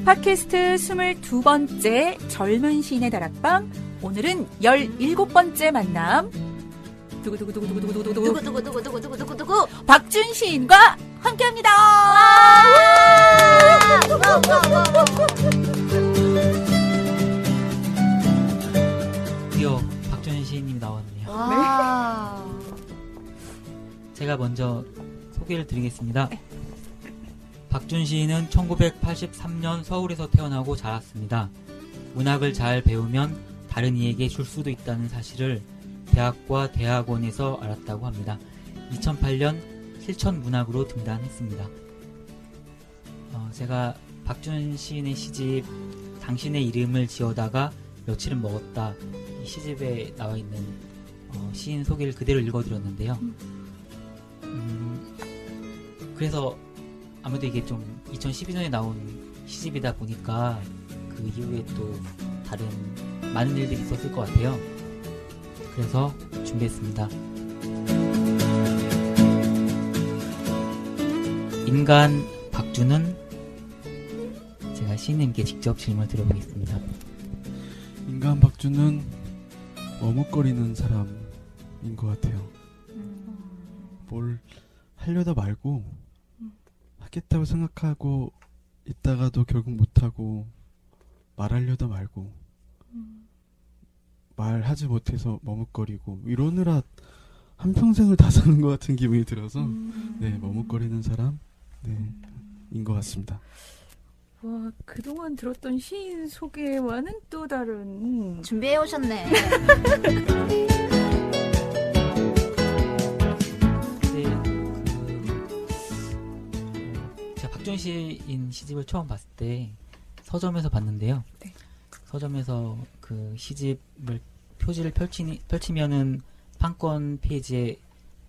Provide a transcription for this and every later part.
팟캐스트 22번째 젊은 시인의 다락방. 오늘은 17번째 만남. 두구두구두구두구두구두구두구두구 박준 시인과 함께합니다. 드디어 박준 시인님이 나왔네요. 제가 먼저 소개를 드리겠습니다. 박준 시인은 1983년 서울에서 태어나고 자랐습니다. 문학을 잘 배우면 다른 이에게 줄 수도 있다는 사실을 대학과 대학원에서 알았다고 합니다. 2008년 실천문학으로 등단했습니다. 제가 박준 시인의 시집 당신의 이름을 지어다가 며칠은 먹었다, 이 시집에 나와 있는 시인 소개를 그대로 읽어드렸는데요. 그래서 아무래도 이게 좀 2012년에 나온 시집이다 보니까 그 이후에 또 다른 많은 일들이 있었을 것 같아요. 그래서 준비했습니다. 인간 박준은, 제가 시인님께 직접 질문을 드려보겠습니다. 인간 박준은 머뭇거리는 사람인 것 같아요. 뭘 하려다 말고 하겠다고 생각하고 있다가도 결국 못하고, 말하려다 말고 말하지 못해서 머뭇거리고 이러느라 한평생을 다 사는 것 같은 기분이 들어서 네, 머뭇거리는 사람 인 것 같습니다. 와, 그동안 들었던 시인 소개와는 또 다른 준비해 오셨네. 제가 박준 시인 시집을 처음 봤을 때 서점에서 봤는데요. 네. 서점에서 그 시집을 표지를 펼치면은 판권 페이지에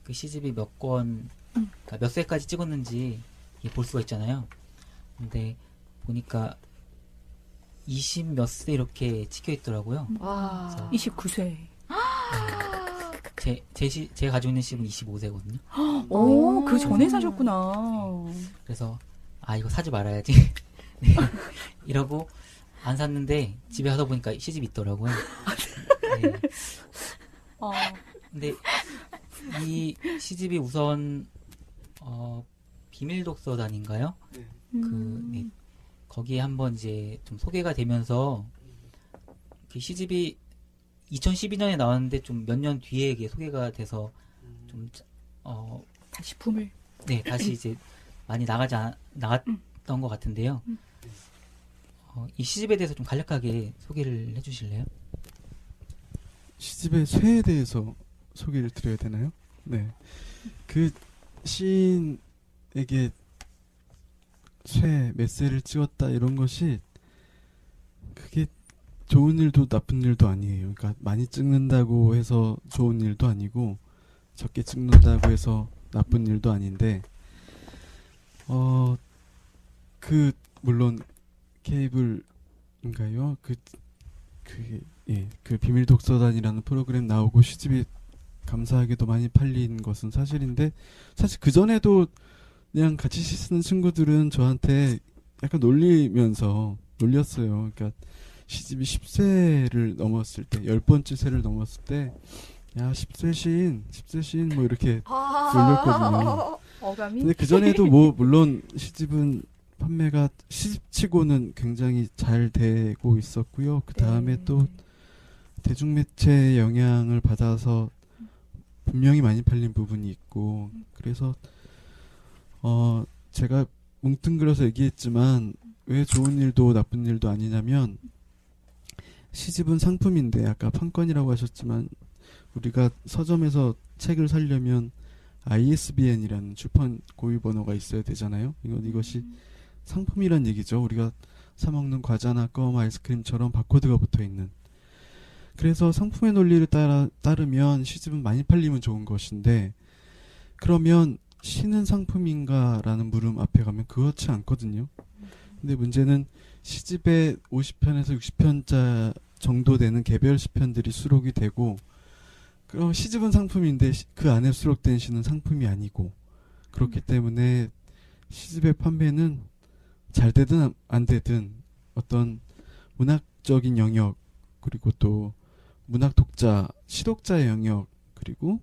그 시집이 몇 권, 그러니까 몇 세까지 찍었는지 볼 수가 있잖아요. 근데 보니까 20 몇 세 이렇게 찍혀 있더라고요. 와. 29세. 제가 가지고 있는 시집은 25세거든요. 오, 그 전에 사셨구나. 그래서 이거 사지 말아야지. 네. 이러고 안 샀는데 집에 가서 보니까 시집이 있더라고요. 네. 근데 이 시집이 우선 비밀 독서단인가요? 네. 거기에 한번 이제 좀 소개가 되면서 그 시집이 2012년에 나왔는데 좀 몇 년 뒤에 이게 소개가 돼서 좀 다시 붐을. 네, 다시 이제 많이 나갔던 것 같은데요. 이 시집에 대해서 좀 간략하게 소개를 해주실래요? 시집의 쇠에 대해서 소개를 드려야 되나요? 네. 그 시인에게 쇠, 몇 세를 찍었다 이런 것이 그게 좋은 일도 나쁜 일도 아니에요. 그러니까 많이 찍는다고 해서 좋은 일도 아니고 적게 찍는다고 해서 나쁜 일도 아닌데 물론 케이블인가요? 그 비밀 독서단이라는 프로그램 나오고 시집이 감사하게도 많이 팔린 것은 사실인데, 사실 그 전에도 그냥 같이 쓰는 친구들은 저한테 약간 놀렸어요. 그러니까 시집이 10세를 넘었을 때, 10번째 세를 넘었을 때, 야, 10세 시인 뭐 이렇게 놀렸거든요. 어감이? 근데 그 전에도 뭐 물론 시집은 판매가 시집치고는 굉장히 잘 되고 있었고요. 그 다음에 또 대중매체의 영향을 받아서 분명히 많이 팔린 부분이 있고, 그래서 제가 뭉뚱그려서 얘기했지만 왜 좋은 일도 나쁜 일도 아니냐면, 시집은 상품인데 아까 판권이라고 하셨지만 우리가 서점에서 책을 사려면 ISBN이라는 출판 고유 번호가 있어야 되잖아요. 이것이 상품이란 얘기죠. 우리가 사 먹는 과자나 껌, 아이스크림처럼 바코드가 붙어 있는. 그래서 상품의 논리를 따르면 시집은 많이 팔리면 좋은 것인데, 그러면 시는 상품인가라는 물음 앞에 가면 그렇지 않거든요. 근데 문제는 시집에 50편에서 60편자 정도 되는 개별 시편들이 수록이 되고, 그럼 시집은 상품인데 그 안에 수록된 시는 상품이 아니고, 그렇기 때문에 시집의 판매는 잘 되든 안 되든 어떤 문학적인 영역, 그리고 또 문학 독자, 시독자의 영역, 그리고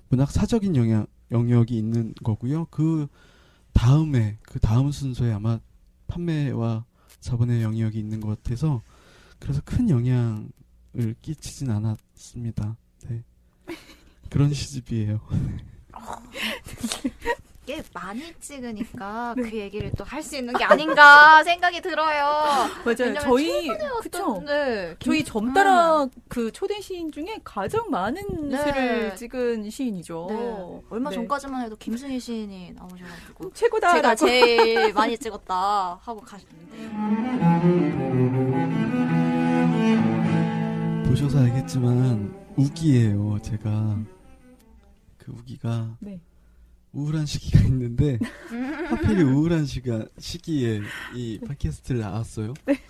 문학 사적인 영역이 있는 거고요. 그 다음 순서에 아마 판매와 자본의 영역이 있는 것 같아서 그래서 큰 영향을 끼치진 않았습니다. 네. 그런 시집이에요. 꽤 많이 찍으니까 그 얘기를 또 할 수 있는 게 아닌가 생각이 들어요. 맞아요. 왜냐면 저희 그쵸. 네, 저희 점따라 그 초대 시인 중에 가장 많은 네. 시를 찍은 시인이죠. 네. 얼마 네. 전까지만 해도 김승희 시인이 나오셔가지고 최고다. 제가 제일 많이 찍었다 하고 가셨는데. 보셔서 알겠지만 우기예요. 제가 그 우기가 네. 우울한 시기가 있는데 하필 우울한 시기에 이 팟캐스트를 나왔어요. 네.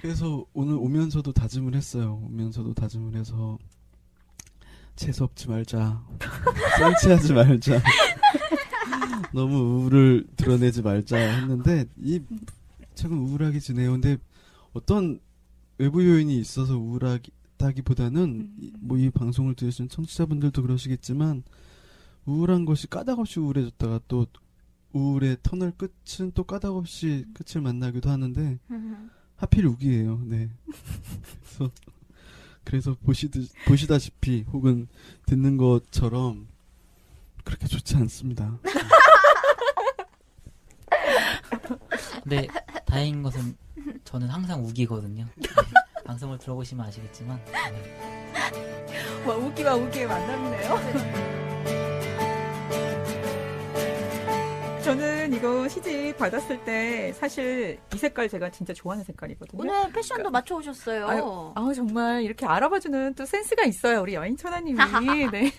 그래서 오늘 오면서도 다짐을 했어요. 오면서도 다짐을 해서 재수없지 말자, 썰치하지 말자, 너무 우울을 드러내지 말자 했는데 이 최근 우울하게 지내요. 근데 어떤 외부 요인이 있어서 우울하다기보다는 뭐 이 방송을 들으시는 청취자분들도 그러시겠지만 우울한 것이 까닭없이 우울해졌다가 또 우울의 터널 끝은 또 까닭없이 끝을 만나기도 하는데 하필 우기예요. 네. 그래서 보시다시피 혹은 듣는 것처럼 그렇게 좋지 않습니다. 근데 다행인 것은 저는 항상 우기거든요. 네. 방송을 들어보시면 아시겠지만 네. 와, 우기와 우기의 만남이네요. 저는 이거 시집 받았을 때 사실 이 색깔 제가 진짜 좋아하는 색깔이거든요. 오늘 패션도 맞춰오셨어요. 아우 정말 이렇게 알아봐주는 또 센스가 있어요. 우리 여인 천하님이. 네.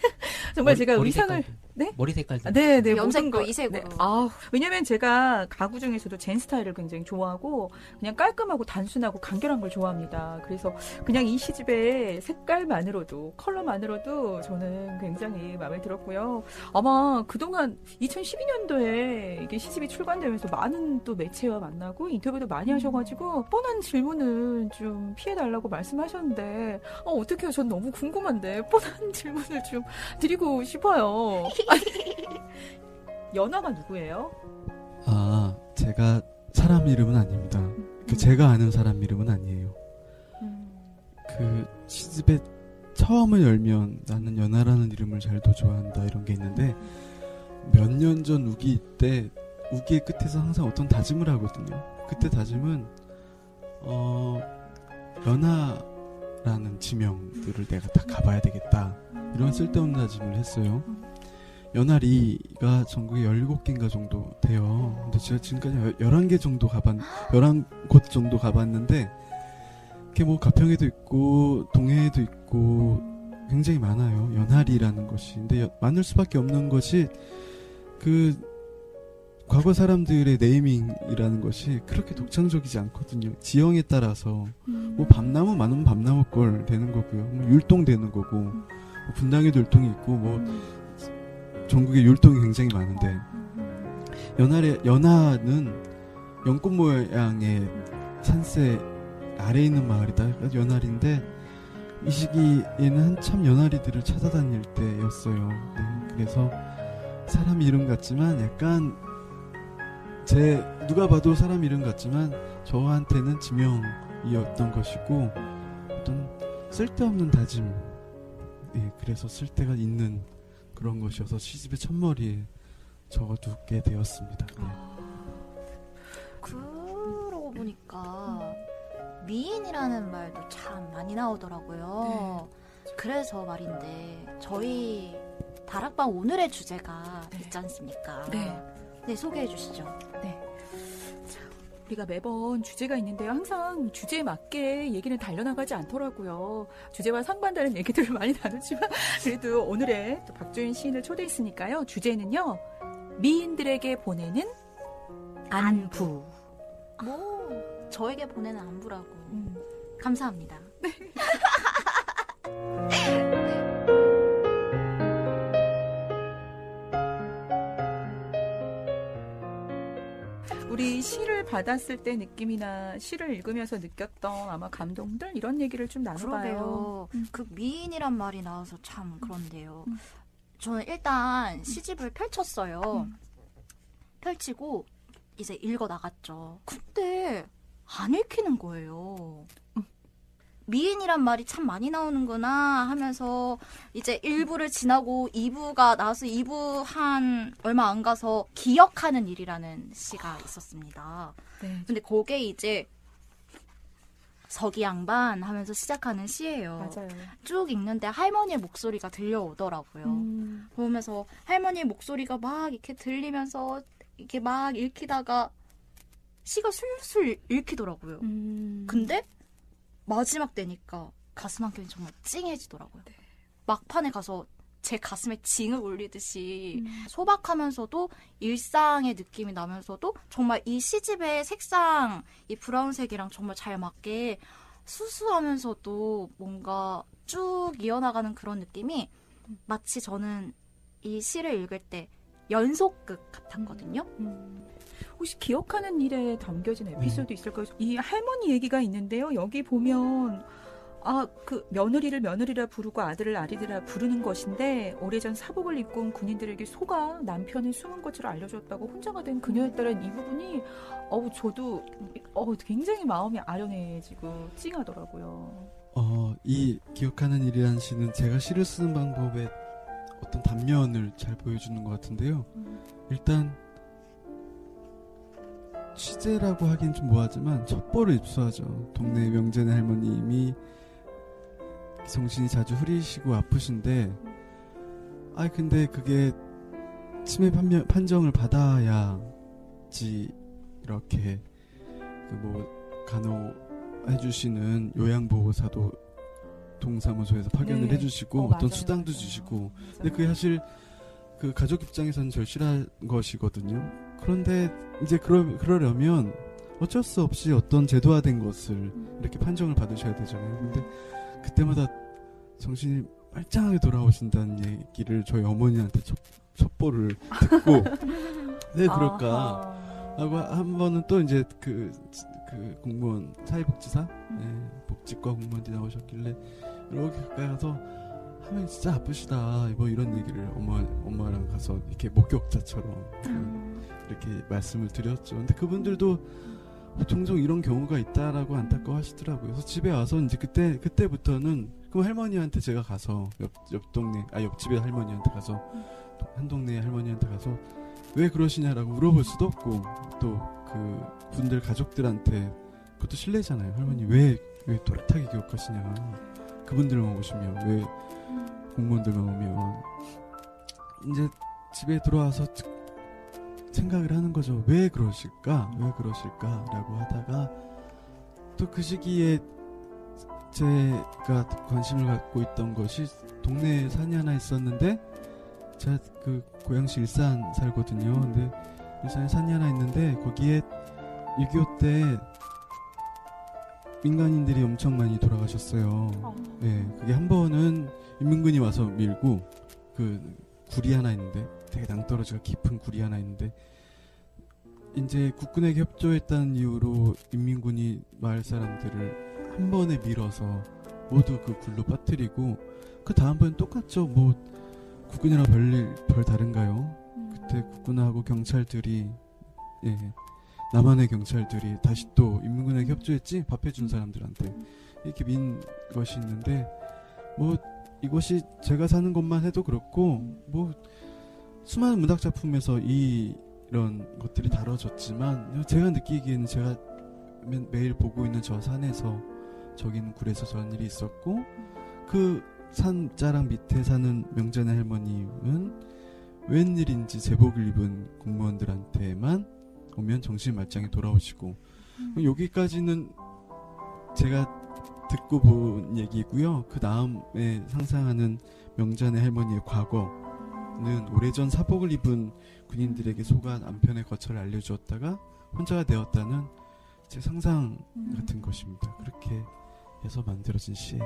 정말 제가 머리 의상을 색깔도, 네? 머리 색깔도 네, 네, 모든 염색도 거. 이 색으로. 네. 아, 왜냐면 제가 가구 중에서도 젠 스타일을 굉장히 좋아하고 그냥 깔끔하고 단순하고 간결한 걸 좋아합니다. 그래서 그냥 이 시집의 색깔만으로도 컬러만으로도 저는 굉장히 마음에 들었고요. 아마 그동안 2012년도에 이게 시집이 출간되면서 많은 또 매체와 만나고 인터뷰도 많이 하셔가지고 뻔한 질문은 좀 피해달라고 말씀하셨는데 어떡해요? 전 너무 궁금한데 뻔한 질문을 좀 드리고 싶어요. 연하가 누구예요? 아, 제가 사람 이름은 아닙니다. 그 제가 아는 사람 이름은 아니에요. 그 시집의 처음을 열면 나는 연하라는 이름을 잘도 좋아한다 이런 게 있는데 몇 년 전 우기 때 우기의 끝에서 항상 어떤 다짐을 하거든요. 그때 다짐은 연하라는 지명들을 내가 다 가봐야 되겠다 이런 쓸데없는 다짐을 했어요. 연하리가 전국에 17개인가 정도 돼요. 근데 제가 지금까지 11개 정도 11곳 정도 가봤는데, 이렇게 뭐 가평에도 있고, 동해에도 있고, 굉장히 많아요. 연하리라는 것이. 근데 많을 수밖에 없는 것이, 과거 사람들의 네이밍이라는 것이 그렇게 독창적이지 않거든요. 지형에 따라서, 뭐 밤나무 많으면 밤나무 꼴 되는 거고요. 뭐 율동 되는 거고, 뭐 분당에도 율동이 있고, 뭐, 전국에 율동이 굉장히 많은데 연하는 연꽃 모양의 산세 아래에 있는 마을이다. 연하리인데 이 시기에는 한참 연하리들을 찾아다닐 때였어요. 네, 그래서 사람 이름 같지만 약간 누가 봐도 사람 이름 같지만 저한테는 지명이었던 것이고 어떤 쓸데없는 다짐. 네, 그래서 쓸데가 있는 그런 것이어서 시집의 첫머리에 적어두게 되었습니다. 네. 그러고 보니까 미인이라는 말도 참 많이 나오더라고요. 그래서 말인데 저희 다락방 오늘의 주제가 있지 않습니까? 네, 소개해 주시죠. 네. 우리가 매번 주제가 있는데요. 항상 주제에 맞게 얘기는 달려나가지 않더라고요. 주제와 상반되는 얘기들을 많이 나누지만 그래도 오늘의 또 박주인 시인을 초대했으니까요. 주제는요. 미인들에게 보내는 안부. 뭐 저에게 보내는 안부라고. 감사합니다. 우리 시를 받았을 때 느낌이나 시를 읽으면서 느꼈던 아마 감동들 이런 얘기를 좀 나눠봐요. 그러게요. 그 미인이란 말이 나와서 참 그런데요. 저는 일단 시집을 펼쳤어요. 펼치고 이제 읽어 나갔죠. 근데 안 읽히는 거예요. 미인이란 말이 참 많이 나오는구나 하면서 이제 1부를 지나고 2부가 나와서 2부 한 얼마 안 가서 기억하는 일이라는 시가 있었습니다. 네. 근데 그게 이제 서기양반 하면서 시작하는 시예요. 맞아요. 쭉 읽는데 할머니의 목소리가 들려오더라고요. 보면서 할머니의 목소리가 막 이렇게 들리면서 이렇게 막 읽히다가 시가 술술 읽히더라고요. 근데 마지막 되니까 가슴 한켠이 정말 찡해지더라고요. 네. 막판에 가서 제 가슴에 징을 울리듯이 소박하면서도 일상의 느낌이 나면서도 정말 이 시집의 색상, 이 브라운색이랑 정말 잘 맞게 수수하면서도 뭔가 쭉 이어나가는 그런 느낌이 마치 저는 이 시를 읽을 때 연속극 같았거든요. 혹시 기억하는 일에 담겨진 에피소드 있을까요? 이 할머니 얘기가 있는데요. 여기 보면 그 며느리를 며느리라 부르고 아들을 아리들아 부르는 것인데 오래전 사복을 입고 온 군인들에게 속아 남편의 숨은 것으로 알려줬다고 혼자가 된 그녀였다는 이 부분이 저도 굉장히 마음이 아련해지고 찡하더라고요. 이 기억하는 일이라는 시는 제가 시를 쓰는 방법의 어떤 단면을 잘 보여주는 것 같은데요. 일단 취재라고 하긴 좀 뭐하지만 첩보를 입수하죠. 동네 명재네 할머님이 정신이 자주 흐리시고 아프신데 근데 그게 치매 판정을 받아야지 이렇게 간호해주시는 요양보호사도 동사무소에서 파견을 해주시고 어떤 맞아요, 수당도 맞아요. 주시고 맞아요. 근데 그게 사실 그 가족 입장에서는 절실한 것이거든요. 그런데 이제 그러려면 어쩔 수 없이 어떤 제도화된 것을 이렇게 판정을 받으셔야 되잖아요. 근데 그때마다 정신이 말짱하게 돌아오신다는 얘기를 저희 어머니한테 첩보를 듣고 왜 그럴까 하고 한 번은 또 이제 그 공무원 사회복지사 복지과 공무원들이 나오셨길래 이렇게 가까이 가서 하면 진짜 아프시다 뭐 이런 얘기를 엄마랑 가서 이렇게 목격자처럼 이렇게 말씀을 드렸죠. 근데 그분들도 종종 이런 경우가 있다라고 안타까워하시더라고요. 그래서 집에 와서 이제 그때부터는 그럼 할머니한테 제가 가서 옆집에 할머니한테 가서 한 동네 할머니한테 가서 왜 그러시냐라고 물어볼 수도 없고 또 그 분들 가족들한테 그것도 실례잖아요. 할머니 왜 또렷하게 기억하시냐. 그분들만 오시면 왜 공무원들만 오면 이제 집에 들어와서 생각을 하는 거죠. 왜 그러실까라고 하다가 또 그 시기에 제가 관심을 갖고 있던 것이 동네에 산이 하나 있었는데 제가 그 고양시 일산 살거든요. 근데 일산에 산이 하나 있는데 거기에 6.25 때 민간인들이 엄청 많이 돌아가셨어요. 그게 한 번은 인민군이 와서 밀고 그 굴이 하나 있는데 되게 낭떠러지가 깊은 굴이 하나 있는데 이제 국군에게 협조했다는 이유로 인민군이 마을 사람들을 한 번에 밀어서 모두 그 굴로 빠뜨리고 그 다음번엔 똑같죠. 뭐 국군이랑 별 다른가요? 그때 국군하고 경찰들이 남한의 경찰들이 다시 또 인민군에게 협조했지 밥 해준 사람들한테 이렇게 민 것이 있는데 뭐 이것이 제가 사는 곳만 해도 그렇고 뭐 수많은 문학 작품에서 이런 것들이 다뤄졌지만 제가 느끼기에는 제가 매일 보고 있는 저 산에서 저기 있는 굴에서 저런 일이 있었고 그 산자락 밑에 사는 명전의 할머님은 웬일인지 제복을 입은 공무원들한테만 오면 정신 말짱히 돌아오시고 여기까지는 제가 듣고 본 얘기고요. 그 다음에 상상하는 명전의 할머니의 과거는 오래전 사복을 입은 군인들에게 속아 남편의 거처를 알려주었다가 혼자가 되었다는 제 상상 같은 것입니다. 그렇게 해서 만들어진 시예요.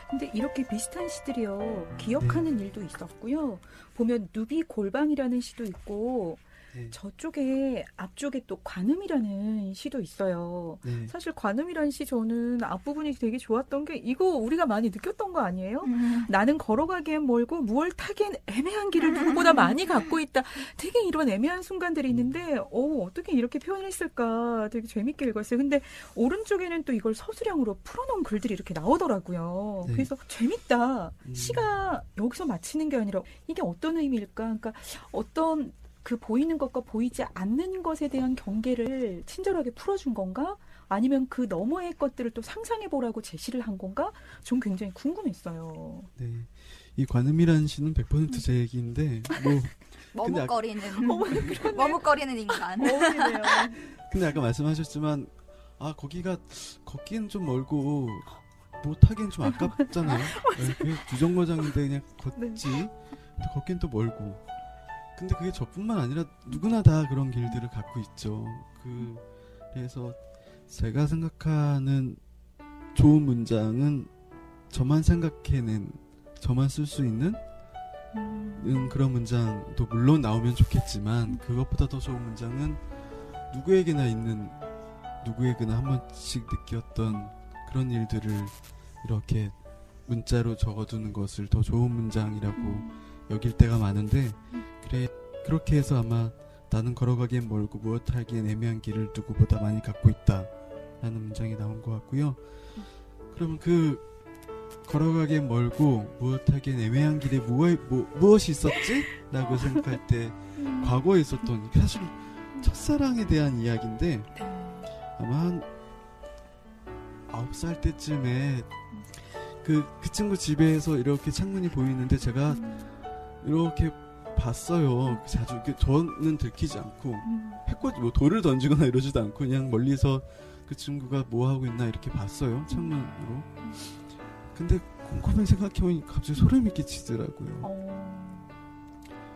근데 이렇게 비슷한 시들이요. 기억하는 일도 있었고요. 보면 누비 골방이라는 시도 있고 네. 저쪽에 앞쪽에 또 관음이라는 시도 있어요. 네. 사실 관음이라는 시 저는 앞부분이 되게 좋았던 게 이거 우리가 많이 느꼈던 거 아니에요? 나는 걸어가기엔 멀고 무얼 타기엔 애매한 길을 누구보다 많이 갖고 있다. 되게 이런 애매한 순간들이 있는데 어떻게 이렇게 표현을 했을까 되게 재밌게 읽었어요. 근데 오른쪽에는 또 이걸 서술형으로 풀어놓은 글들이 이렇게 나오더라고요. 네. 그래서 재밌다. 시가 여기서 마치는 게 아니라 이게 어떤 의미일까? 그러니까 어떤 그 보이는 것과 보이지 않는 것에 대한 경계를 친절하게 풀어준 건가? 아니면 그 너머의 것들을 또 상상해보라고 제시를 한 건가? 전 굉장히 궁금했어요. 네. 이 관음이라는 시는 100% 제 얘기인데 뭐 머뭇거리는 머뭇거리는 인간. 어울리네요. 근데 아까 말씀하셨지만 거기는 좀 멀고 뭐 타기엔 좀 아깝잖아요. 네, 그게 주정거장인데 그냥 걷지. 근데 걷기엔 또 멀고. 근데 그게 저뿐만 아니라 누구나 다 그런 길들을 갖고 있죠. 그래서 제가 생각하는 좋은 문장은 저만 생각해낸, 저만 쓸 수 있는 그런 문장도 물론 나오면 좋겠지만 그것보다 더 좋은 문장은 누구에게나 있는, 누구에게나 한 번씩 느꼈던 그런 일들을 이렇게 문자로 적어두는 것을 더 좋은 문장이라고 여길 때가 많은데 그렇게 해서 아마 나는 걸어가기엔 멀고 무엇 하기엔 애매한 길을 누구보다 많이 갖고 있다 라는 문장이 나온 것 같고요. 그러면 그 걸어가기엔 멀고 무엇 하기엔 애매한 길에 무엇이 있었지? 라고 생각할 때 과거에 있었던, 사실 첫사랑에 대한 이야기인데 아마 한 9살 때쯤에 그 친구 집에서 이렇게 창문이 보이는데 제가 이렇게 봤어요. 자주. 저는 들키지 않고 해코지 뭐 돌을 던지거나 이러지도 않고 그냥 멀리서 그 친구가 뭐 하고 있나 이렇게 봤어요. 창문으로. 근데 곰곰이 생각해보니 갑자기 소름이 끼치더라고요.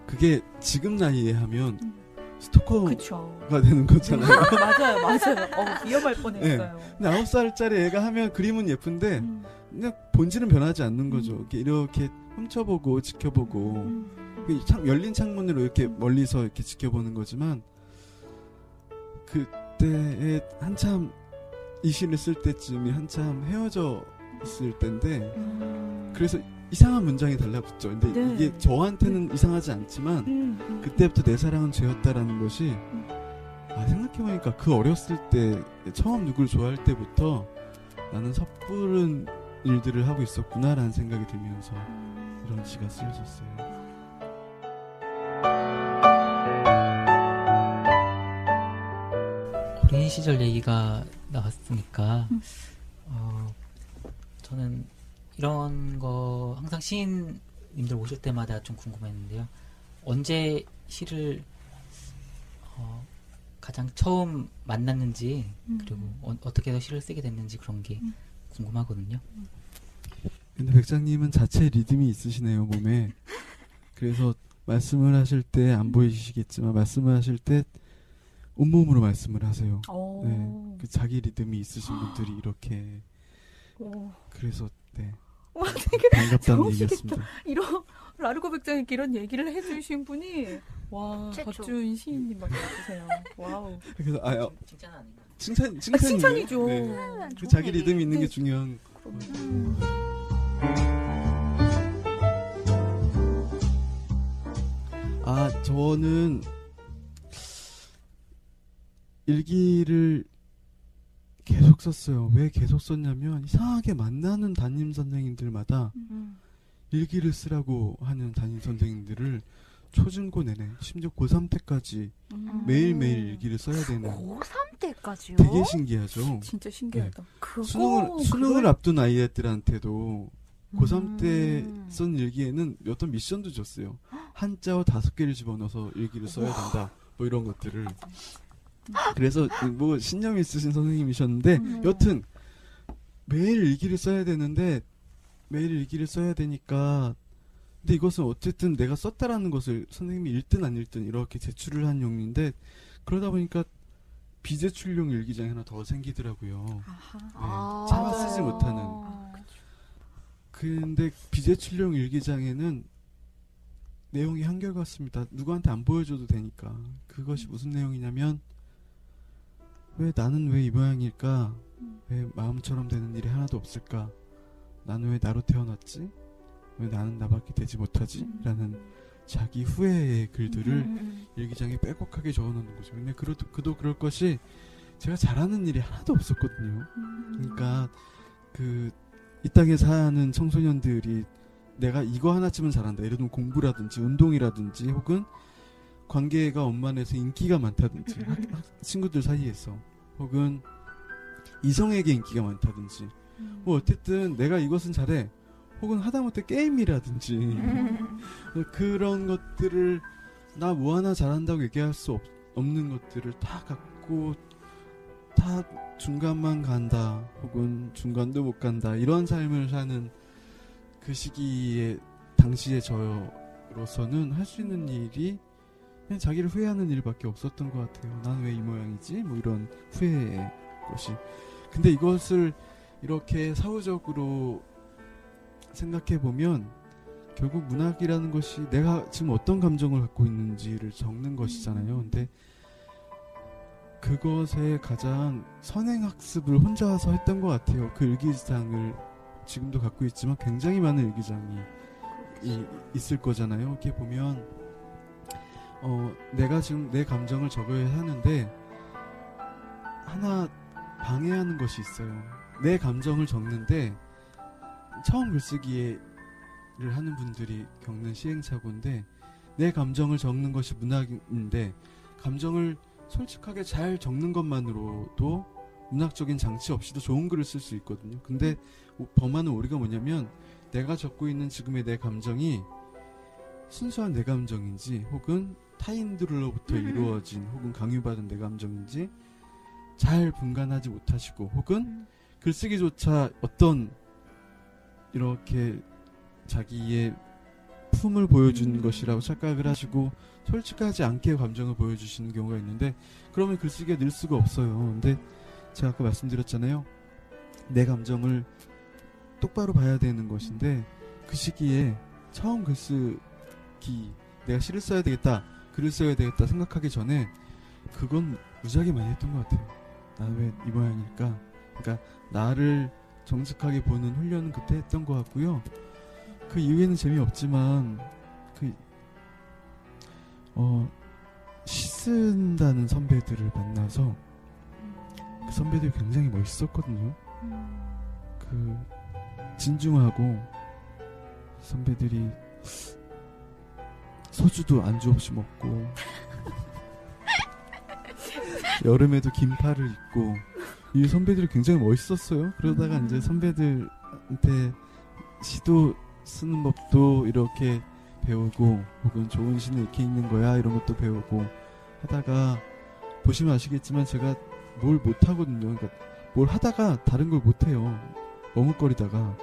그게 지금 나이에 하면 스토커가 그쵸. 되는 거잖아요. 맞아요. 위험할 뻔했어요. 근데 9살짜리 애가 하면 그림은 예쁜데 그냥 본질은 변하지 않는 거죠. 이렇게 훔쳐보고 지켜보고 열린 창문으로 이렇게 멀리서 이렇게 지켜보는 거지만 그때에 한참 이 시를 쓸 때쯤이 한참 헤어져 있을 때인데 그래서 이상한 문장이 달라붙죠. 근데 네. 이게 저한테는 이상하지 않지만 그때부터 내 사랑은 죄였다라는 것이 생각해보니까 그 어렸을 때 처음 누굴 좋아할 때부터 나는 섣부른 일들을 하고 있었구나라는 생각이 들면서 이런 시가 쓰여졌어요. 어린 시절 얘기가 나왔으니까 저는 이런 거 항상 시인님들 오실 때마다 좀 궁금했는데요. 언제 시를 가장 처음 만났는지 그리고 어떻게 해서 시를 쓰게 됐는지 그런 게 궁금하거든요. 근데 백장님은 자체 리듬이 있으시네요, 몸에. 그래서 말씀을 하실 때 안 보이시겠지만 말씀을 하실 때 온몸으로 말씀을 하세요. 네, 그 자기 리듬이 있으신 분들이 이렇게. 그래서 네. 되게 반갑다는 좋으시겠다. 얘기였습니다. 이런 라르고 백장님께 이런 얘기를 해주신 분이 최초. 곽준 시인님밖에 없으세요. 와우. 그래서 칭찬 아닌가? 칭찬이죠. 칭찬이죠. 그 자기 얘기. 리듬이 있는 게 중요한. 저는 일기를 계속 썼어요. 왜 계속 썼냐면 이상하게 만나는 담임 선생님들마다 일기를 쓰라고 하는 담임 선생님들을 초중고 내내 심지어 고3 때까지 매일매일 일기를 써야 되는. 고3 때까지요? 되게 신기하죠. 진짜 신기하다. 수능을 앞둔 아이들한테도 고3 때 쓴 일기에는 어떤 미션도 줬어요. 한자어 5개를 집어넣어서 일기를 써야 된다. 뭐 이런 것들을. 그래서 뭐 신념이 있으신 선생님이셨는데 여튼 매일 일기를 써야 되는데 매일 일기를 써야 되니까 근데 이것은 어쨌든 내가 썼다라는 것을 선생님이 읽든 안 읽든 이렇게 제출을 한 용인데 그러다 보니까 비제출용 일기장이 하나 더 생기더라고요. 네, 차마 쓰지 못하는. 근데 비제출용 일기장에는 내용이 한결같습니다. 누구한테 안 보여줘도 되니까. 그것이 무슨 내용이냐면 왜 나는 왜 이 모양일까? 왜 마음처럼 되는 일이 하나도 없을까? 나는 왜 나로 태어났지? 왜 나는 나밖에 되지 못하지? 라는 자기 후회의 글들을 일기장에 빼곡하게 적어놓는 거죠. 근데 그도 그럴 것이 제가 잘하는 일이 하나도 없었거든요. 그러니까 이 땅에 사는 청소년들이 내가 이거 하나쯤은 잘한다. 예를 들면 공부라든지 운동이라든지 혹은 관계가 원만해서 인기가 많다든지 친구들 사이에서 혹은 이성에게 인기가 많다든지 뭐 어쨌든 내가 이것은 잘해 혹은 하다못해 게임이라든지 그런 것들을 나 뭐 하나 잘한다고 얘기할 수 없는 것들을 다 갖고 다 중간만 간다 혹은 중간도 못 간다 이런 삶을 사는 그 시기에 당시의 저로서는 할 수 있는 일이 그냥 자기를 후회하는 일밖에 없었던 것 같아요. 난 왜 이 모양이지? 뭐 이런 후회의 것이. 근데 이것을 이렇게 사후적으로 생각해보면 결국 문학이라는 것이 내가 지금 어떤 감정을 갖고 있는지를 적는 것이잖아요. 근데 그것에 가장 선행학습을 혼자서 했던 것 같아요. 그 일기장을 지금도 갖고 있지만 굉장히 많은 일기장이 있을 거잖아요. 이렇게 보면 내가 지금 내 감정을 적어야 하는데 하나 방해하는 것이 있어요. 내 감정을 적는데 처음 글쓰기를 하는 분들이 겪는 시행착오인데 내 감정을 적는 것이 문학인데 감정을 솔직하게 잘 적는 것만으로도 문학적인 장치 없이도 좋은 글을 쓸 수 있거든요. 근데 범하는 오류가 뭐냐면 내가 적고 있는 지금의 내 감정이 순수한 내 감정인지 혹은 타인들로부터 이루어진 혹은 강요받은 내 감정인지 잘 분간하지 못하시고 혹은 글쓰기조차 어떤 이렇게 자기의 품을 보여주는 것이라고 착각을 하시고 솔직하지 않게 감정을 보여주시는 경우가 있는데 그러면 글쓰기가 늘 수가 없어요. 근데 제가 아까 말씀드렸잖아요. 내 감정을 똑바로 봐야 되는 것인데 그 시기에 처음 글쓰기 내가 시를 써야 되겠다 글을 써야 되겠다 생각하기 전에 그건 무지하게 많이 했던 것 같아요. 나 왜 이 모양일까? 그러니까 나를 정직하게 보는 훈련은 그때 했던 것 같고요. 그 이후에는 재미없지만 시 쓴다는 선배들을 만나서 그 선배들이 굉장히 멋있었거든요. 진중하고 선배들이 소주도 안주 없이 먹고 여름에도 긴팔을 입고 이 선배들이 굉장히 멋있었어요. 그러다가 이제 선배들한테 시도 쓰는 법도 이렇게 배우고 혹은 좋은 시는 이렇게 읽는 거야 이런 것도 배우고 하다가 보시면 아시겠지만 제가 뭘 못하거든요. 그러니까 뭘 하다가 다른 걸 못해요. 머뭇거리다가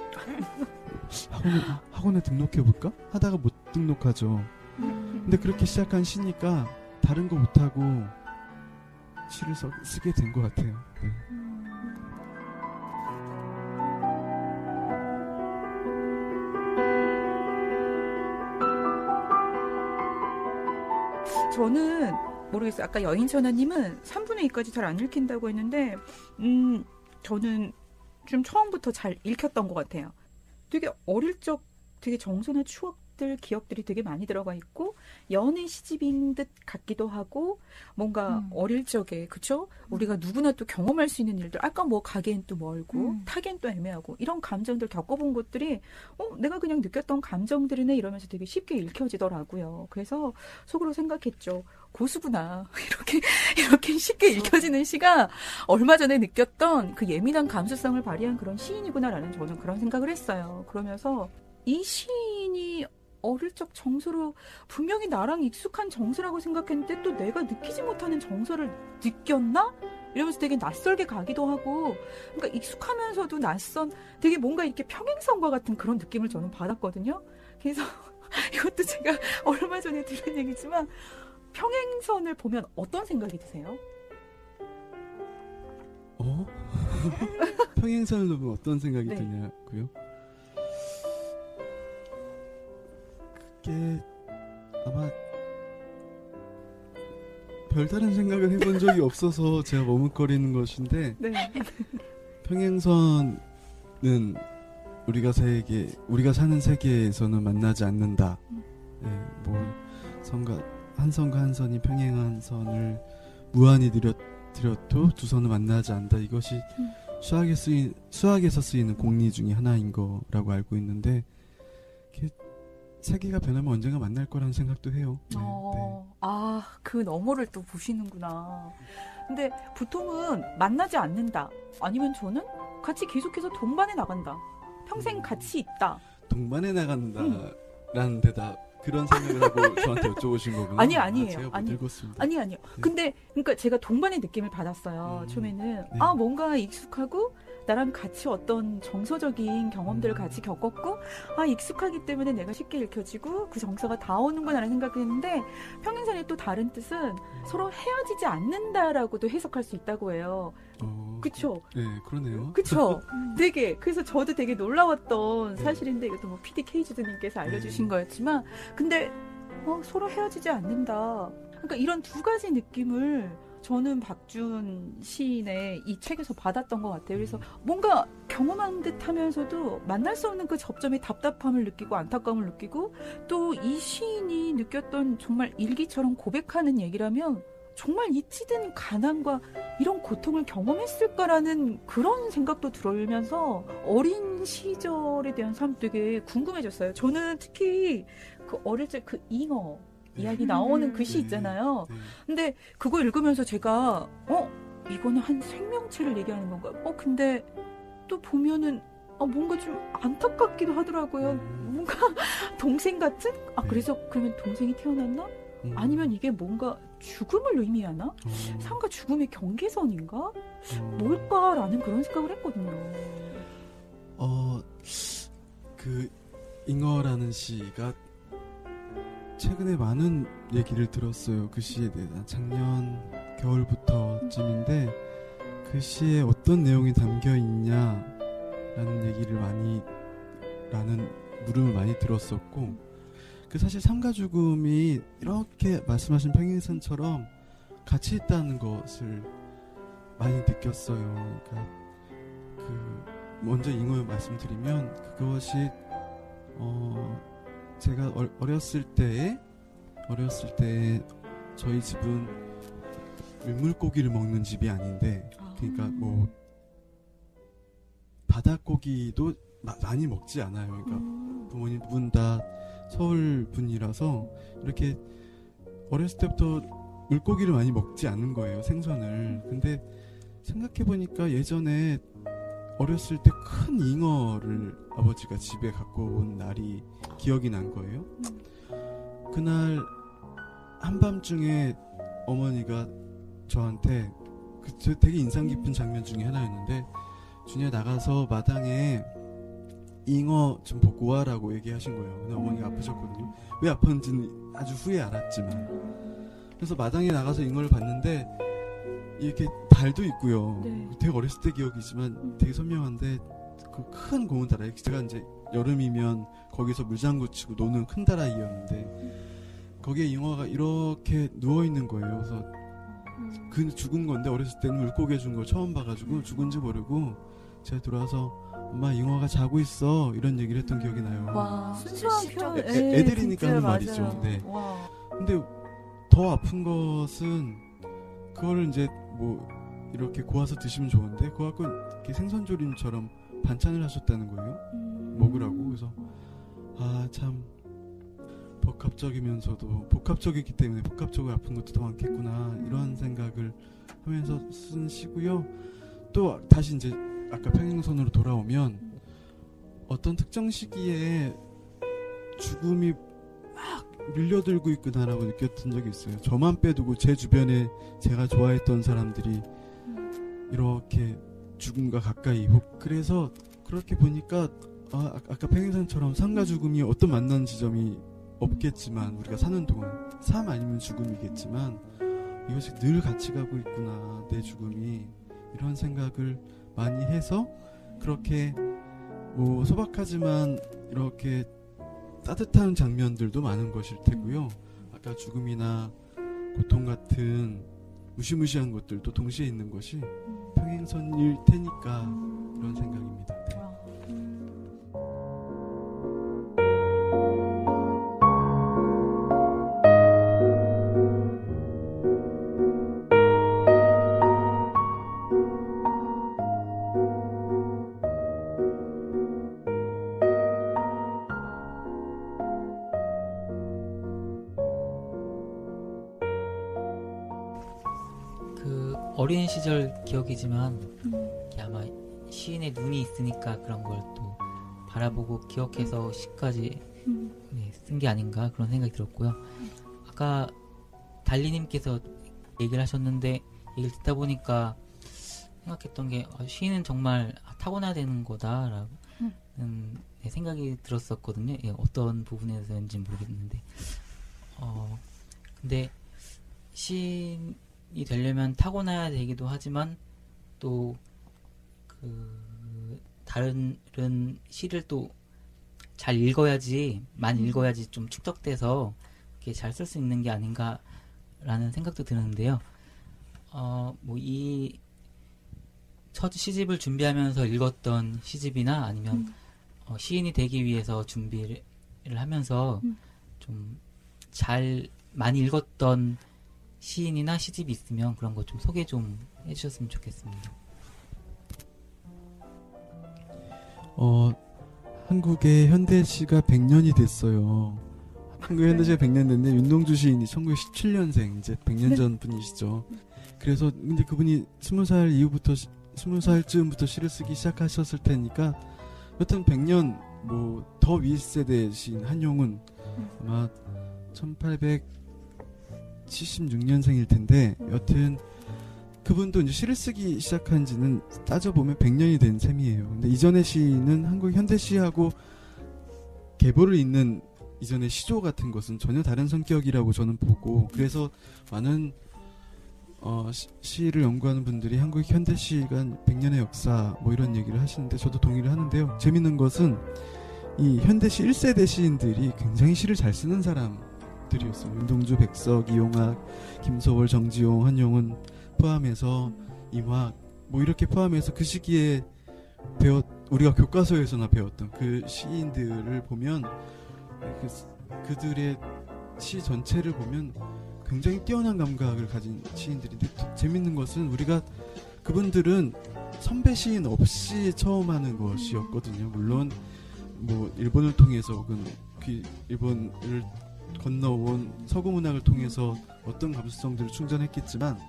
학원에 등록해볼까? 하다가 못 등록하죠. 근데 그렇게 시작한 시니까 다른 거 못하고 시를 쓰게 된 것 같아요. 네. 저는 모르겠어요. 아까 여인천하님은 3분의 2까지 잘 안 읽힌다고 했는데 저는 좀 처음부터 잘 읽혔던 것 같아요. 되게 어릴 적 되게 정서나 추억들, 기억들이 되게 많이 들어가 있고 연애 시집인 듯 같기도 하고 뭔가 어릴 적에 그쵸? 우리가 누구나 또 경험할 수 있는 일들 아까 뭐 가기엔 또 멀고 타기엔 또 애매하고 이런 감정들 겪어본 것들이 내가 그냥 느꼈던 감정들이네 이러면서 되게 쉽게 읽혀지더라고요. 그래서 속으로 생각했죠. 고수구나. 이렇게 쉽게 읽혀지는 시가 얼마 전에 느꼈던 그 예민한 감수성을 발휘한 그런 시인이구나라는 저는 그런 생각을 했어요. 그러면서 이 시인이 어릴 적 정서로 분명히 나랑 익숙한 정서라고 생각했는데 또 내가 느끼지 못하는 정서를 느꼈나? 이러면서 되게 낯설게 가기도 하고 그러니까 익숙하면서도 낯선 되게 뭔가 이렇게 평행선과 같은 그런 느낌을 저는 받았거든요. 그래서 이것도 제가 얼마 전에 들은 얘기지만 평행선을 보면 어떤 생각이 드세요? 평행선을 보면 어떤 생각이 네. 드냐고요? 이게 아마 별다른 생각을 해본 적이 없어서 제가 머뭇거리는 것인데 네. 평행선은 우리가 사는 세계에서는 만나지 않는다. 네, 뭐 한 선과 한 선이 평행한 선을 무한히 들여도 두 선은 만나지 않는다. 이것이 수학에서 쓰이는 공리 중에 하나인 거라고 알고 있는데 세계가 변하면 언젠가 만날 거라는 생각도 해요. 네, 아, 그 너머를 또 보시는구나. 근데 보통은 만나지 않는다. 아니면 저는 같이 계속해서 동반해 나간다. 평생 같이 있다. 동반해 나간다라는 대답 그런 생각을 하고 저한테 여쭤보신 거구나. 아니에요. 제가 못 읽었습니다. 아니요. 네. 근데 그러니까 제가 동반의 느낌을 받았어요. 처음에는 네. 뭔가 익숙하고 나랑 같이 어떤 정서적인 경험들을 같이 겪었고 익숙하기 때문에 내가 쉽게 읽혀지고 그 정서가 닿아오는구나라는 생각을 했는데 평행선의 또 다른 뜻은 서로 헤어지지 않는다라고도 해석할 수 있다고 해요. 그쵸? 네, 그러네요. 그쵸? 되게 그래서 저도 되게 놀라웠던 사실인데 이것도 뭐 PDK주드님께서 알려주신 거였지만 근데 서로 헤어지지 않는다. 그러니까 이런 두 가지 느낌을 저는 박준 시인의 이 책에서 받았던 것 같아요. 그래서 뭔가 경험한 듯 하면서도 만날 수 없는 그 접점의 답답함을 느끼고 안타까움을 느끼고 또 이 시인이 느꼈던 정말 일기처럼 고백하는 얘기라면 정말 이 찌든 가난과 이런 고통을 경험했을까라는 그런 생각도 들면서 어린 시절에 대한 삶 되게 궁금해졌어요. 저는 특히 그 어릴 적 그 잉어 이야기 나오는 그 시 있잖아요. 근데 그거 읽으면서 제가 이거는 한 생명체를 얘기하는 건가? 근데 또 보면은 뭔가 좀 안타깝기도 하더라고요. 뭔가 동생 같은? 그래서 그러면 동생이 태어났나? 아니면 이게 뭔가 죽음을 의미하나? 삶과 죽음의 경계선인가? 뭘까라는 그런 생각을 했거든요. 그 잉어라는 시가 최근에 많은 얘기를 들었어요. 그 시에 대해 작년 겨울부터쯤인데 그 시에 어떤 내용이 담겨 있냐라는 얘기를 라는 물음을 많이 들었었고 사실 삶과 죽음이 이렇게 말씀하신 평행선처럼 같이 있다는 것을 많이 느꼈어요. 그러니까 먼저 잉어 말씀드리면 그것이 제가 어렸을 때에 저희 집은 민물고기를 먹는 집이 아닌데 그러니까 뭐 바닷고기도 많이 먹지 않아요. 그러니까 부모님 두 분 다 서울 분이라서 이렇게 어렸을 때부터 물고기를 많이 먹지 않는 거예요. 생선을. 근데 생각해 보니까 예전에 어렸을 때 큰 잉어를 아버지가 집에 갖고 온 날이 기억이 난 거예요. 그날 한밤중에 어머니가 저한테 되게 인상 깊은 장면 중에 하나였는데 준이야 나가서 마당에 잉어 좀 보고 와라고 얘기하신 거예요. 근데 어머니가 아프셨거든요. 왜 아팠는지는 아주 후에 알았지만 그래서 마당에 나가서 잉어를 봤는데 이렇게 달도 있고요. 되게 어렸을 때 기억이지만 되게 선명한데 그 큰 고운 다라 제가 이제 여름이면 거기서 물장구 치고 노는 큰 다라이였는데 거기에 잉어가 이렇게 누워있는 거예요. 그래서 그 죽은 건데 어렸을 때는 물고기 해준 걸 처음 봐가지고 죽은지 모르고 제가 들어와서 엄마 잉어가 자고 있어 이런 얘기를 했던 기억이 나요. 와, 순수한 표현. 애들이니까 하는 말이죠. 네. 근데 더 아픈 것은 그거를 이제 뭐 이렇게 고아서 드시면 좋은데 그거 갖고 이렇게 생선조림처럼 반찬을 하셨다는 거예요. 먹으라고. 그래서 참 복합적이기 때문에 복합적으로 아픈 것도 더 많겠구나 이런 생각을 하면서 쓴 시고요. 또 다시 이제 아까 평행선으로 돌아오면 어떤 특정 시기에 죽음이 막 밀려들고 있구나라고 느꼈던 적이 있어요. 저만 빼두고 제 주변에 제가 좋아했던 사람들이 이렇게 죽음과 가까이. 그래서 그렇게 보니까 아까 평행선처럼 삶과 죽음이 어떤 만나는 지점이 없겠지만 우리가 사는 동안 삶 아니면 죽음이겠지만 이것이 늘 같이 가고 있구나 내 죽음이 이런 생각을 많이 해서 그렇게 뭐 소박하지만 이렇게 따뜻한 장면들도 많은 것일 테고요. 아까 죽음이나 고통 같은 무시무시한 것들도 동시에 있는 것이 평행선일 테니까 그런 생각입니다. 네. 그 어린 시절 기억이지만 이게 아마 시인의 눈이 있으니까 그런 걸 또 바라보고 기억해서 시까지 네, 쓴 게 아닌가 그런 생각이 들었고요. 아까 달리님께서 얘기를 하셨는데 얘기를 듣다 보니까 생각했던 게 시인은 정말 타고나야 되는 거다라는 네, 생각이 들었었거든요. 예, 어떤 부분에서인지 모르겠는데 근데 시인이 되려면 타고나야 되기도 하지만 또 그 다른 시를 또 잘 읽어야지 많이 읽어야지 좀 축적돼서 이렇게 잘 쓸 수 있는 게 아닌가라는 생각도 드는데요. 뭐 이 첫 시집을 준비하면서 읽었던 시집이나 아니면 시인이 되기 위해서 준비를 하면서 좀 잘 많이 읽었던 시인이나 시집이 있으면 그런 거 좀 소개 좀 해주셨으면 좋겠습니다. 한국의 현대시가 100년이 됐어요. 한국의 현대시가 100년 됐는데 윤동주 시인이 1917년생 이제 100년 전 분이시죠. 그래서 근데 그분이 20살 이후부터 20살쯤부터 시를 쓰기 시작하셨을 테니까 여튼 100년 뭐 더 윗세대 시인 한용운 아마 1876년생일 텐데 여튼 그분도 이제 시를 쓰기 시작한 지는 따져보면 100년이 된 셈이에요. 근데 이전의 시는 한국 현대시하고 계보를 잇는 이전의 시조 같은 것은 전혀 다른 성격이라고 저는 보고 그래서 많은 시를 연구하는 분들이 한국 현대시가 100년의 역사 뭐 이런 얘기를 하시는데 저도 동의를 하는데요. 재밌는 것은 이 현대시 1세대 시인들이 굉장히 시를 잘 쓰는 사람들이었어요. 윤동주, 백석, 이용학, 김소월, 정지용, 한용운 포함해서 임학 뭐 이렇게 포함해서 그 시기에 우리가 교과서에서나 배웠던 그 시인들을 보면 그들의 시 전체를 보면 굉장히 뛰어난 감각을 가진 시인들인데 재밌는 것은 우리가 그분들은 선배 시인 없이 처음 하는 것이었거든요. 물론 뭐 일본을 통해서 혹은 일본을 건너온 서구 문학을 통해서 어떤 감수성들을 충전했겠지만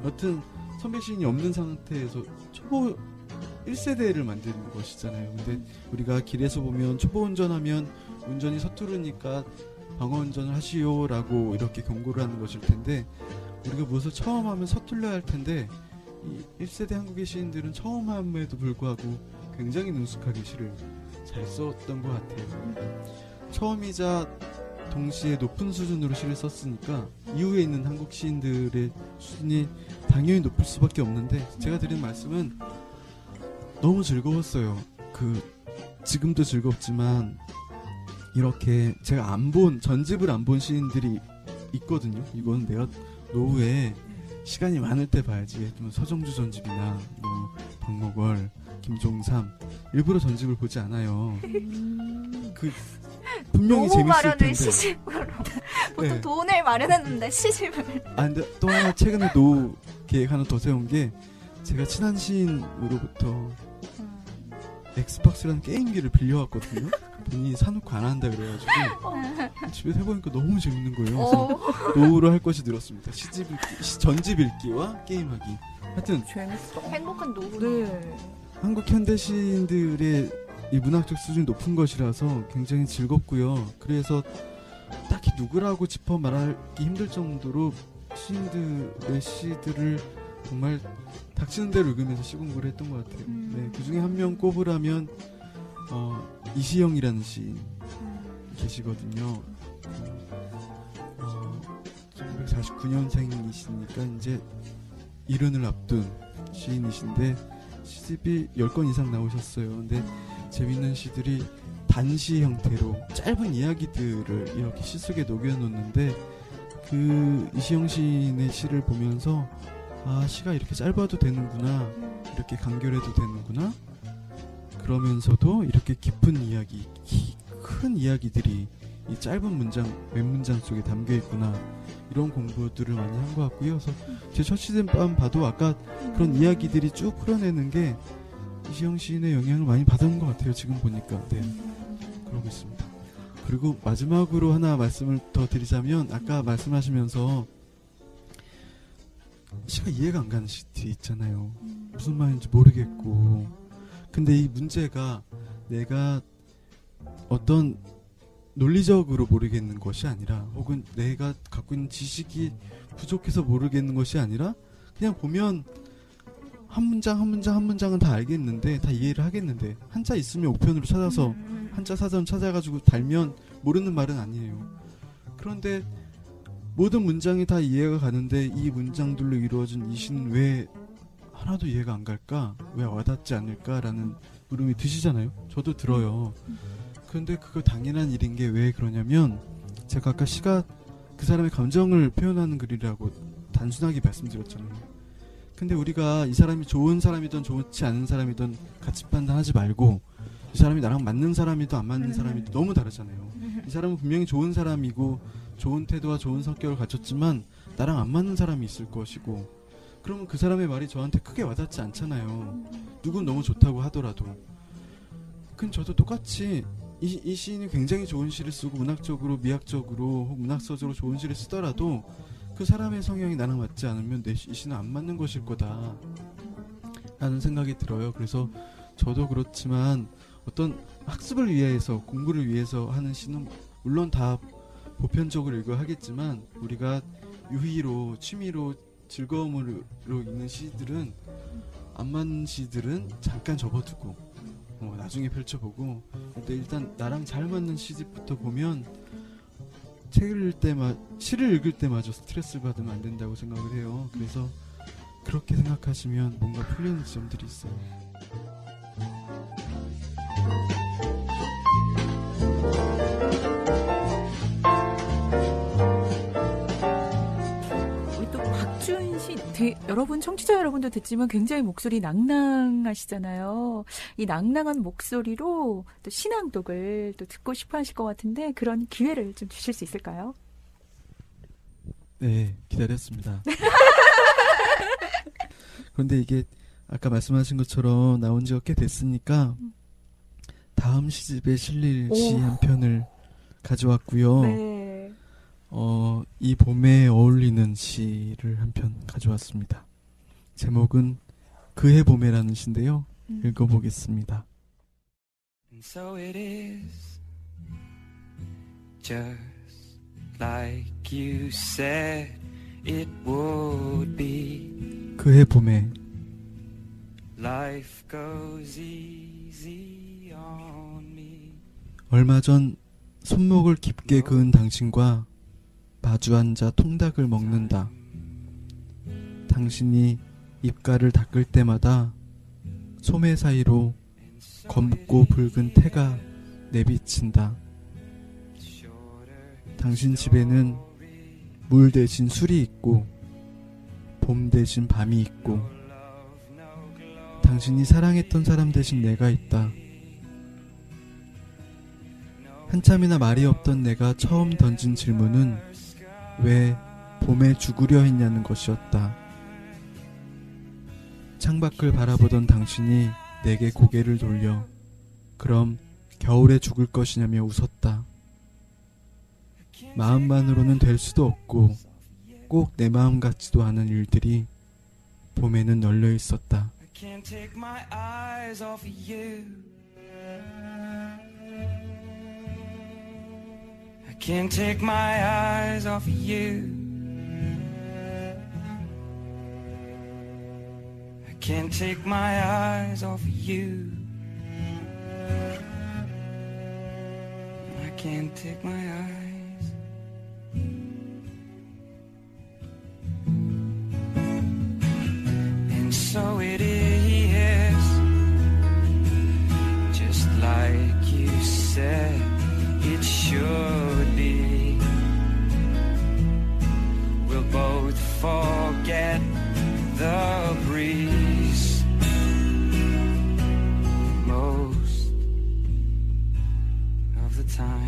여튼 선배 시인이 없는 상태에서 초보 1세대를 만드는 것이잖아요. 근데 우리가 길에서 보면 초보 운전하면 운전이 서투르니까 방어 운전을 하시오라고 이렇게 경고를 하는 것일 텐데 우리가 무엇을 처음 하면 서툴러야 할 텐데 이 1세대 한국의 시인들은 처음 함에도 불구하고 굉장히 능숙하게 시를 잘 썼던 것 같아요. 처음이자 동시에 높은 수준으로 시를 썼으니까 이후에 있는 한국 시인들의 수준이 당연히 높을 수밖에 없는데 제가 드린 말씀은 너무 즐거웠어요. 지금도 즐겁지만 이렇게 제가 전집을 안 본 시인들이 있거든요. 이건 내가 노후에 시간이 많을 때 봐야지. 서정주 전집이나 뭐 박목월, 김종삼 일부러 전집을 보지 않아요. 분명히 재밌을 마련을 텐데. 시집으로 보통 네. 돈을 마련했는데 시집을. 근데 또 하나 최근에 노후 계획 하나 더 세운 게 제가 친한 시인으로부터 엑스박스라는 게임기를 빌려왔거든요. 본인이 사놓고 안 한다 그래가지고 집에서 해보니까 너무 재밌는 거예요. 그래서 노후로 할 것이 늘었습니다. 전집 읽기와 게임하기. 하여튼 재밌어. 행복한 노후. 네. 한국 현대 시인들의 이 문학적 수준이 높은 것이라서 굉장히 즐겁고요. 그래서 딱히 누구라고 짚어 말하기 힘들 정도로 시인들의 시들을 정말 닥치는 대로 읽으면서 시 공부를 했던 것 같아요. 네, 그 중에 한 명 꼽으라면 이시영이라는 시인 계시거든요. 1949년생이시니까 이제 70을 앞둔 시인이신데 시집이 10권 이상 나오셨어요. 근데 재밌는 시들이 단시 형태로 짧은 이야기들을 이렇게 시 속에 녹여놓는데 그 이시영 시인의 시를 보면서 아, 시가 이렇게 짧아도 되는구나, 이렇게 간결해도 되는구나, 그러면서도 이렇게 깊은 이야기, 큰 이야기들이 이 짧은 문장, 몇 문장 속에 담겨 있구나, 이런 공부들을 많이 한 것 같고요. 그래서 제 첫 시즌밤 봐도 아까 그런 이야기들이 쭉 풀어내는 게 이시영 시인의 영향을 많이 받은 것 같아요. 지금 보니까. 네, 그러고 있습니다. 그리고 마지막으로 하나 말씀을 더 드리자면, 아까 말씀하시면서 시가 이해가 안 가는 시들이 있잖아요. 무슨 말인지 모르겠고. 근데 이 문제가 내가 어떤 논리적으로 모르겠는 것이 아니라, 혹은 내가 갖고 있는 지식이 부족해서 모르겠는 것이 아니라, 그냥 보면 한 문장 한 문장 한 문장은 다 알겠는데, 다 이해를 하겠는데, 한자 있으면 우편으로 찾아서 한자 사전 찾아가지고 달면 모르는 말은 아니에요. 그런데 모든 문장이 다 이해가 가는데 이 문장들로 이루어진 이 시는 왜 하나도 이해가 안 갈까? 왜 와닿지 않을까라는 물음이 드시잖아요. 저도 들어요. 그런데 그거 당연한 일인 게 왜 그러냐면, 제가 아까 시가 그 사람의 감정을 표현하는 글이라고 단순하게 말씀드렸잖아요. 근데 우리가 이 사람이 좋은 사람이든 좋지 않은 사람이든 가치 판단하지 말고, 이 사람이 나랑 맞는 사람이든 안 맞는 사람이든 너무 다르잖아요. 이 사람은 분명히 좋은 사람이고 좋은 태도와 좋은 성격을 갖췄지만 나랑 안 맞는 사람이 있을 것이고, 그러면 그 사람의 말이 저한테 크게 와닿지 않잖아요. 누군 너무 좋다고 하더라도. 근데 저도 똑같이 이 시인이 굉장히 좋은 시를 쓰고 문학적으로, 미학적으로, 혹은 문학서적으로 좋은 시를 쓰더라도 그 사람의 성향이 나랑 맞지 않으면 이 시는 안 맞는 것일 거다 라는 생각이 들어요. 그래서 저도 그렇지만 어떤 학습을 위해서, 공부를 위해서 하는 시는 물론 다 보편적으로 읽어야 하겠지만, 우리가 유희로, 취미로, 즐거움으로 읽는 시들은, 안 맞는 시들은 잠깐 접어두고 나중에 펼쳐보고, 근데 일단 나랑 잘 맞는 시집부터 보면 시를 읽을 때마저 스트레스를 받으면 안 된다고 생각을 해요. 그래서 그렇게 생각하시면 뭔가 풀리는 지점들이 있어요. 우리 또 박주은 씨, 여러분, 청취자 여러분도 듣지만 굉장히 목소리 낭낭하시잖아요. 이 낭낭한 목소리로 또 신앙독을 또 듣고 싶어 하실 것 같은데, 그런 기회를 좀 주실 수 있을까요? 네, 기다렸습니다. 그런데 이게 아까 말씀하신 것처럼 나온 지가 꽤 됐으니까 다음 시집에 실릴 시 한 편을 가져왔고요. 네. 이 봄에 어울리는 시를 한 편 가져왔습니다. 제목은 그해 봄에라는 시인데요. 읽어보겠습니다. And so it is, just like you said it would be. 그해 봄에 Life goes easy on me. 얼마 전 손목을 깊게 그은 당신과 마주 앉아 통닭을 먹는다. 당신이 입가를 닦을 때마다 소매 사이로 검고 붉은 태가 내비친다. 당신 집에는 물 대신 술이 있고 봄 대신 밤이 있고 당신이 사랑했던 사람 대신 내가 있다. 한참이나 말이 없던 내가 처음 던진 질문은 왜 봄에 죽으려 했냐는 것이었다. 창밖을 바라보던 당신이 내게 고개를 돌려 그럼 겨울에 죽을 것이냐며 웃었다. 마음만으로는 될 수도 없고 꼭 내 마음 같지도 않은 일들이 봄에는 널려 있었다. I can't take my eyes off of you. I can't take my eyes off of you. I can't take my eyes off of you. I can't take my eyes. And so it is, just like you said. forget the breeze. Most of the time.